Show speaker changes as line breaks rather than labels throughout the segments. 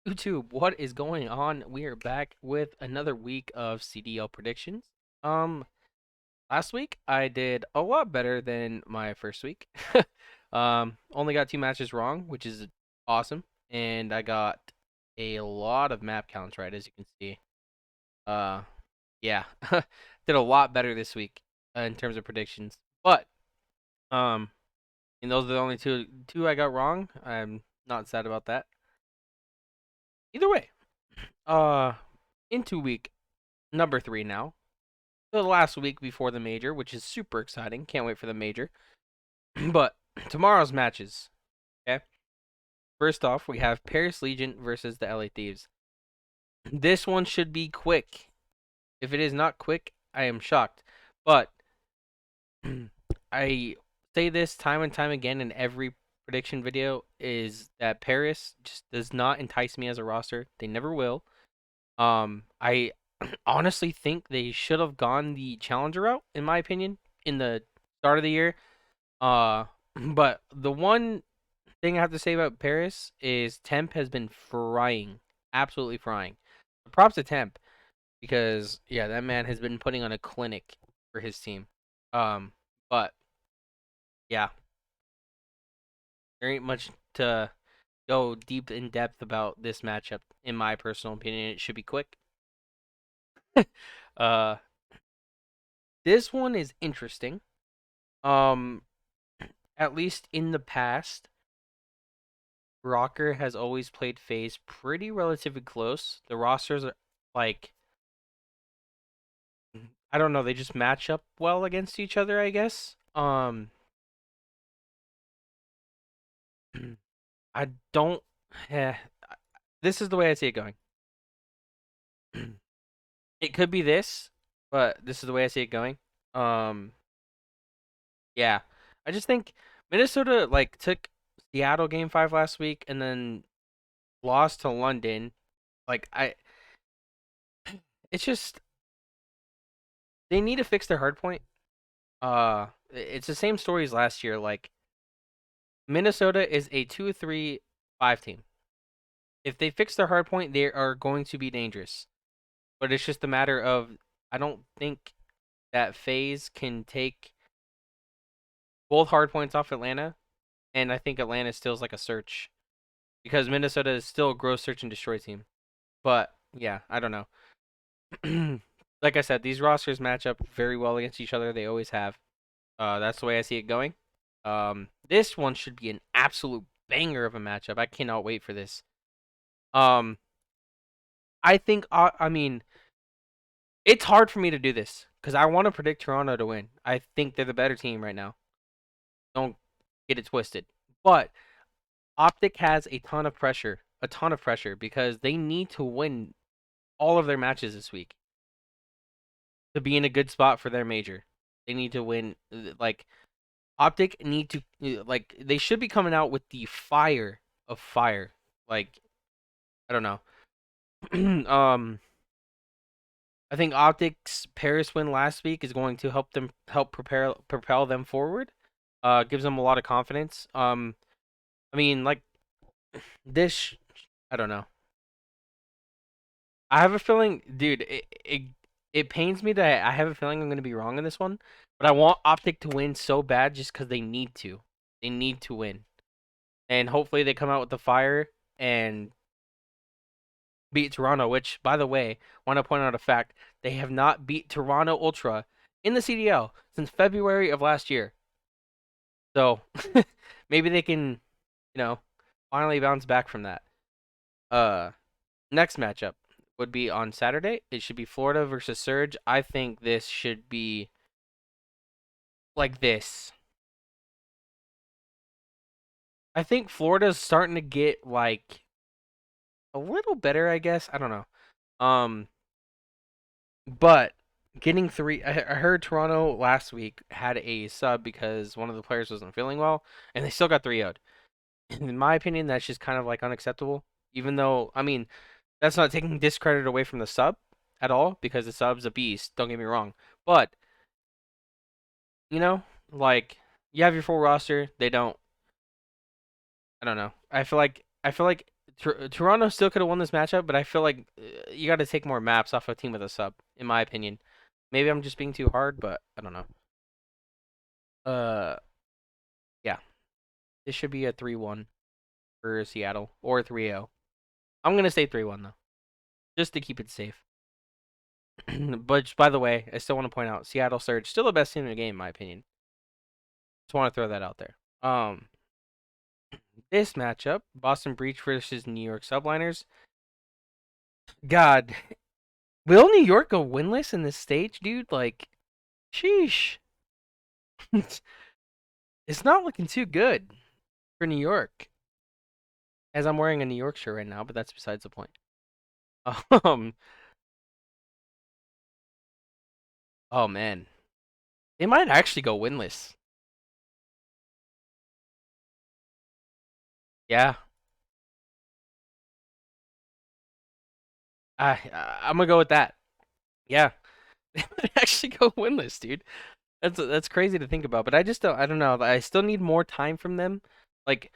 YouTube, what is going on? We are back with another week of CDL predictions. Um, Last week I did a lot better than my first week. Only got two matches wrong, which is awesome, and I got a lot of map counts right, as you can see. Uh, yeah, did a lot better this week in terms of predictions. But um, and those are the only two I got wrong. I'm not sad about that. Either way, uh, into week number 3 now. The last week before the major, which is super exciting. Can't wait for the major. But tomorrow's matches. Okay. First off, we have Paris Legion versus the LA Thieves. This one should be quick. If it is not quick, I am shocked. But I say this time and time again in every prediction video is that Paris just does not entice me as a roster. They never will. I honestly think they should have gone the challenger route, in my opinion, in the start of the year. Uh, but the one thing I have to say about Paris is Temp has been frying, absolutely frying. Props to Temp because yeah, that man has been putting on a clinic for his team. Um, but yeah, there ain't much to go deep in depth about this matchup. In my personal opinion, it should be quick. uh, this one is interesting. Um, at least in the past, Rocker has always played Faze pretty relatively close. The rosters are like I don't know, they just match up well against each other, I guess. I don't eh, this is the way I see it going. It could be this, but this is the way I see it going. Um yeah. I just think Minnesota like took Seattle game 5 last week and then lost to London. Like I it's just they need to fix their hard point. It's the same story as last year. Like Minnesota is a 2-3-5 team. If they fix their hard point, they are going to be dangerous. But it's just a matter of I don't think that Faze can take both hard points off Atlanta, and I think Atlanta still is like a search because Minnesota is still a gross search and destroy team. But yeah, I don't know. Like I said, these rosters match up very well against each other. They always have. That's the way I see it going. This one should be an absolute banger of a matchup. I cannot wait for this. Um, I think I mean it's hard for me to do this because I want to predict Toronto to win. I think they're the better team right now. Don't get it twisted. But Optic has a ton of pressure because they need to win all of their matches this week to be in a good spot for their major. They need to win like Optic need to like they should be coming out with the fire of fire. Like I don't know. I think Optic's Paris win last week is going to help propel them forward. Gives them a lot of confidence. I mean like this. I don't know. I have a feeling, dude. It pains me that I have a feeling I'm going to be wrong in this one, but I want Optic to win so bad just because they need to. They need to win, and hopefully they come out with the fire and beat Toronto. Which, by the way, want to point out a fact: they have not beat Toronto Ultra in the CDL since February of last year. So maybe they can, you know, finally bounce back from that. Uh, Next matchup would be on Saturday. It should be Florida versus Surge. I think this should be like this. I think Florida's starting to get like a little better, I guess. I don't know. Um, but getting three, I heard Toronto last week had a sub because one of the players wasn't feeling well, and they still got 3-0'd. In my opinion, that's just kind of like unacceptable. Even though, I mean, that's not taking discredit away from the sub at all because the sub's a beast. Don't get me wrong, but you know, like you have your full roster, they don't. I don't know. I feel like Toronto still could have won this matchup, but I feel like you got to take more maps off a team with a sub, in my opinion. Maybe I'm just being too hard, but I don't know. Uh, yeah, this should be a 3-1 for Seattle or 3-0. I'm gonna say 3-1 though, just to keep it safe. But by the way, I still want to point out Seattle Surge still the best team in the game, in my opinion. Just want to throw that out there. This matchup, Boston Breach versus New York Subliners. God, will New York go winless in this stage, dude? Like, sheesh. It's not looking too good for New York. As I'm wearing a New York shirt right now, but that's besides the point. Um, oh man, they might actually go winless. Yeah, I'm gonna go with that. Yeah, they might actually go winless, dude. That's crazy to think about, but I don't know. I still need more time from them. Like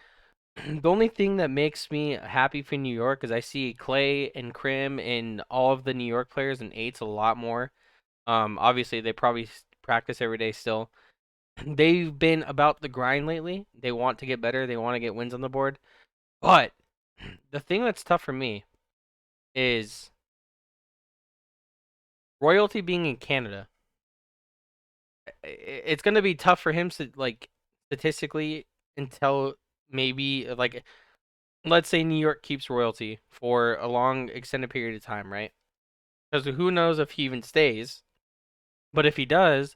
the only thing that makes me happy for New York is I see Clay and Krim and all of the New York players and eights a lot more. Obviously they probably practice every day still. They've been about the grind lately. They want to get better. They want to get wins on the board. But the thing that's tough for me is royalty being in Canada. It's gonna be tough for him to like statistically until maybe like let's say New York keeps royalty for a long extended period of time, right? Because who knows if he even stays. But if he does,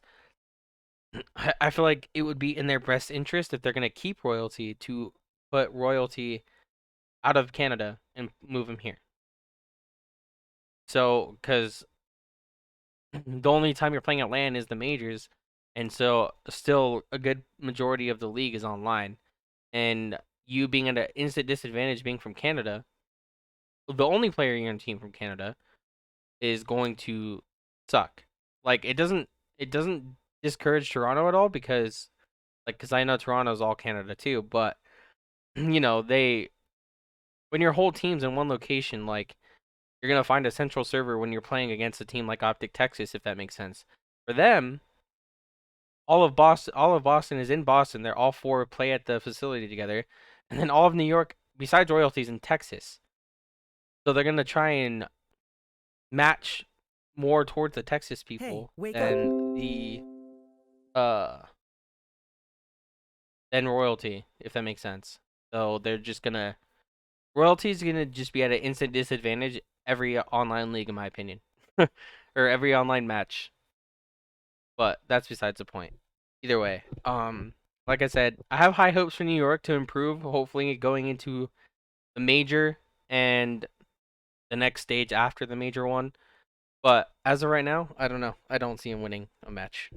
I feel like it would be in their best interest if they're gonna keep royalty to put royalty out of Canada and move him here. So, because the only time you're playing at LAN is the majors, and so still a good majority of the league is online. And you being at an instant disadvantage being from Canada, the only player in your team from Canada is going to suck. Like it doesn't discourage Toronto at all because I know Toronto's all Canada too, but they when your whole team's in one location, like you're gonna find a central server when you're playing against a team like Optic Texas, if that makes sense. For them, all of Boston is in Boston. They're all four play at the facility together, and then all of New York, besides royalties, in Texas. So they're gonna try and match more towards the Texas
Hey,
people
wake up.
uh than royalty, if that makes sense. So they're just gonna royalty's gonna just be at an instant disadvantage every online league, in my opinion, or every online match. But that's besides the point. Either way, like I said, I have high hopes for New York to improve. Hopefully, going into the major and the next stage after the major one. But as of right now, I don't know. I don't see him winning a match.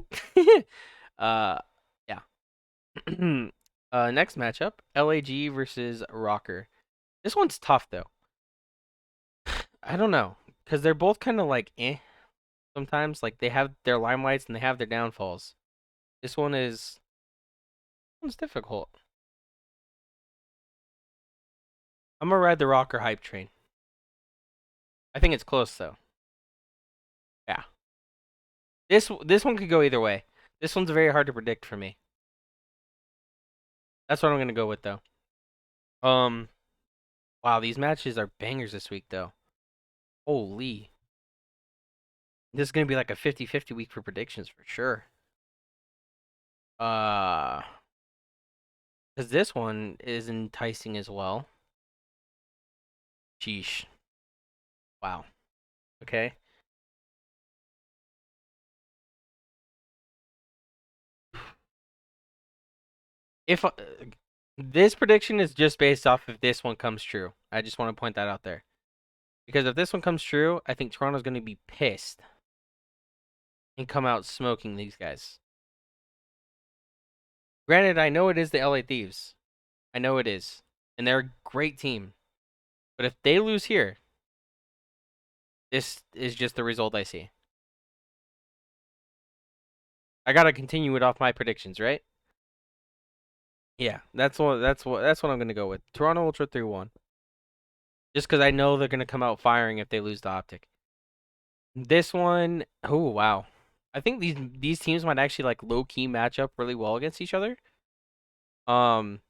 uh, yeah. Next matchup: LAG versus Rocker. This one's tough though. I don't know because they're both kind of like sometimes. Like they have their limelights and they have their downfalls. This one's difficult. I'm gonna ride the Rocker hype train. I think it's close though. Yeah. This one could go either way. This one's very hard to predict for me. That's what I'm gonna go with though. Um. Wow, these matches are bangers this week though. Holy. This is gonna be like a 50-50 week for predictions for sure. Uh, because this one is enticing as well. Sheesh. Wow. Okay. If this prediction is just based off if this one comes true, I just want to point that out there. Because if this one comes true, I think Toronto's gonna be pissed and come out smoking these guys. Granted, I know it is the LA Thieves. I know it is, and they're a great team. But if they lose here, this is just the result I see. I gotta continue it off my predictions, right? Yeah, that's what I'm gonna go with. Toronto Ultra 3-1. just because I know they're gonna come out firing if they lose the Optic. This one, oh wow, I think these teams might actually like low key match up really well against each other. Um,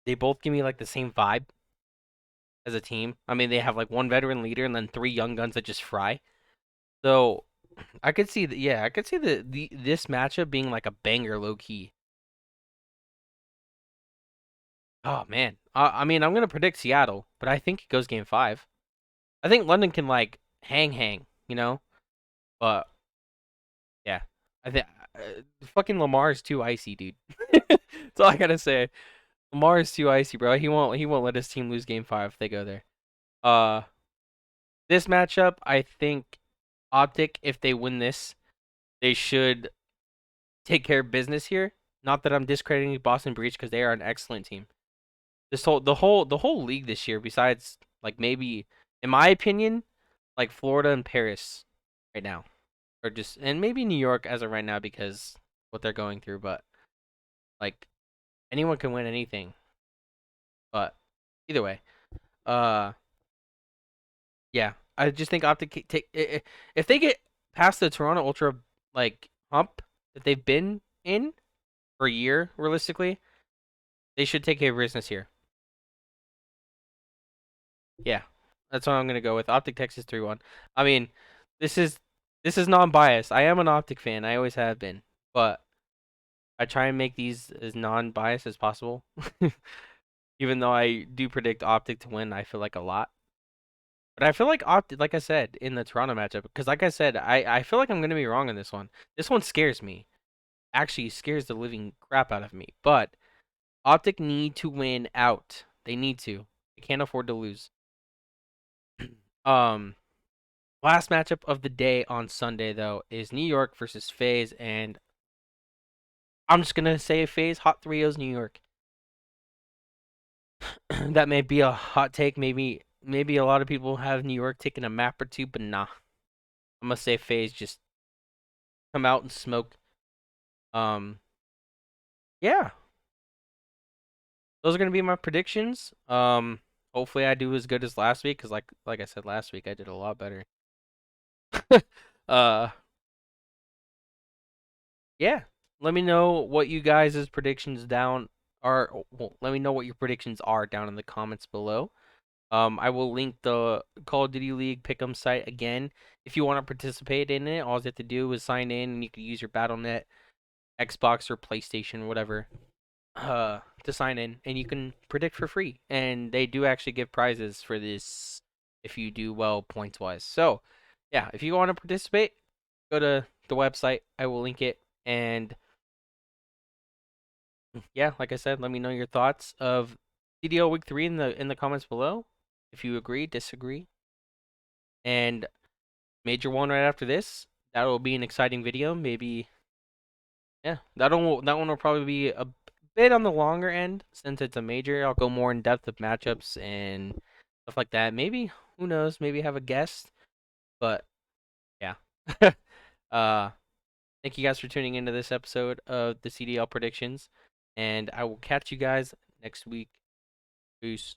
they both give me like the same vibe as a team. I mean, they have like one veteran leader and then three young guns that just fry. So I could see yeah, I could see the this matchup being like a banger low key. Oh man, I mean, I'm gonna predict Seattle, but I think it goes game five. I think London can like hang, you know, but yeah, I think fucking Lamar is too icy, dude. That's all I gotta say. Lamar is too icy, bro. He won't let his team lose game five if they go there. Uh, this matchup, I think Optic, if they win this, they should take care of business here. Not that I'm discrediting Boston Breach because they are an excellent team. The whole league this year, besides like maybe in my opinion, like Florida and Paris right now, or just and maybe New York as of right now because what they're going through, but like anyone can win anything. But either way, uh, yeah, I just think Optic take if they get past the Toronto Ultra like hump that they've been in for a year, realistically, they should take care of business here. Yeah, that's what I'm gonna go with. Optic Texas 3-1. I mean, this is this is non-biased. I am an Optic fan. I always have been, but I try and make these as non-biased as possible. Even though I do predict Optic to win, I feel like a lot. But I feel like Optic, like I said in the Toronto matchup, because like I said, I feel like I'm gonna be wrong in this one. This one scares me. Actually, scares the living crap out of me. But Optic need to win out. They need to. They can't afford to lose. um, Last matchup of the day on Sunday though is New York versus Faze, and I'm just gonna say Faze hot 3-0's New York. That may be a hot take. Maybe a lot of people have New York taking a map or two, but nah. I'm gonna say Faze just come out and smoke. Um, yeah, those are gonna be my predictions. Hopefully I do as good as last week, cause like I said last week, I did a lot better. uh, yeah. Let me know what you guys' predictions down are. Well, let me know what your predictions are down in the comments below. I will link the Call of Duty League Pick'em site again. If you want to participate in it, all you have to do is sign in, and you can use your BattleNet, Xbox, or PlayStation, whatever, to sign in, and you can predict for free. And they do actually give prizes for this if you do well points wise. So, yeah, if you want to participate, go to the website. I will link it, and yeah, like I said, let me know your thoughts of CDL Week 3 in the comments below. If you agree, disagree, and Major 1 right after this. That will be an exciting video. Maybe, yeah, that one will probably be a bit on the longer end since it's a major. I'll go more in depth of matchups and stuff like that. Maybe, who knows? Maybe have a guest. But yeah. uh, Thank you guys for tuning into this episode of the CDL predictions, and I will catch you guys next week. Peace.